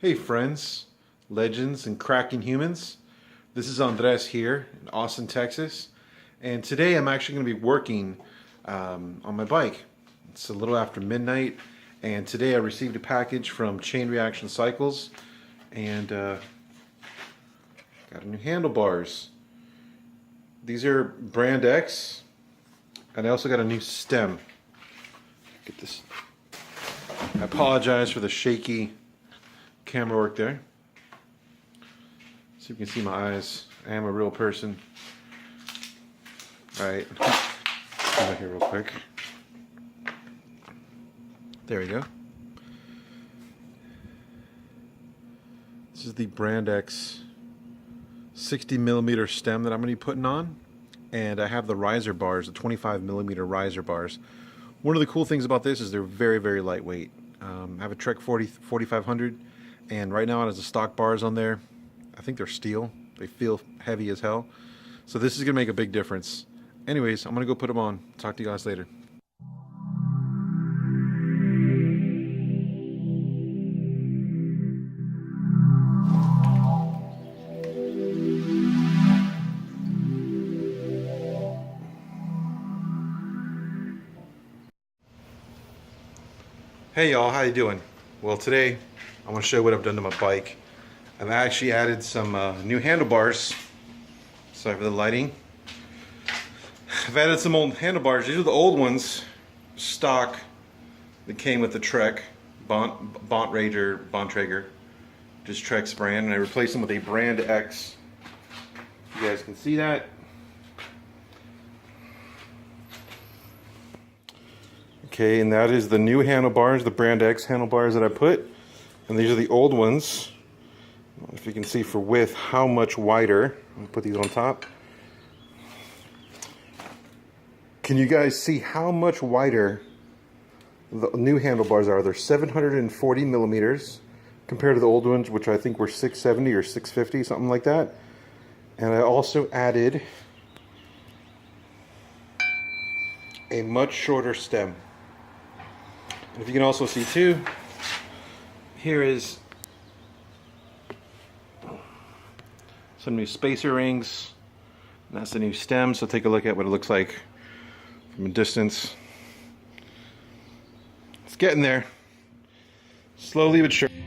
Hey friends, legends and cracking humans. This is Andres here in Austin, Texas. And today I'm actually going to be working on my bike. It's a little after midnight and today I received a package from ChainReactionCycles and got a new handlebars. These are brand X and I also got a new stem. Get this. I apologize for the shaky camera work there. So you can see my eyes. I am a real person. Alright, come out here real quick. There we go. This is the brand X 60mm stem that I'm going to be putting on. And I have the riser bars, the 25mm riser bars. One of the cool things about this is they're very, very lightweight. I have a Trek 4500 and right now it has the stock bars on there. I think they're steel. They feel heavy as hell. So this is going to make a big difference. Anyways, I'm going to go put them on. Talk to you guys later. Hey y'all, how you doing? Well, today I want to show you what I've done to my bike. I've actually added some new handlebars. Sorry for the lighting. I've added some old handlebars. These are the old ones, stock, that came with the Trek Bontrager, just Trek's brand, and I replaced them with a brand X. You guys can see that. Okay, and that is the new handlebars, the brand X handlebars that I put. And these are the old ones. I don't know if you can see for width how much wider. I'll put these on top. Can you guys see how much wider the new handlebars are? They're 740mm compared to the old ones, which I think were 670 or 650, something like that. And I also added a much shorter stem. And if you can also see too, here is some new spacer rings. And that's the new stem, so take a look at what it looks like from a distance. It's getting there, slowly but surely.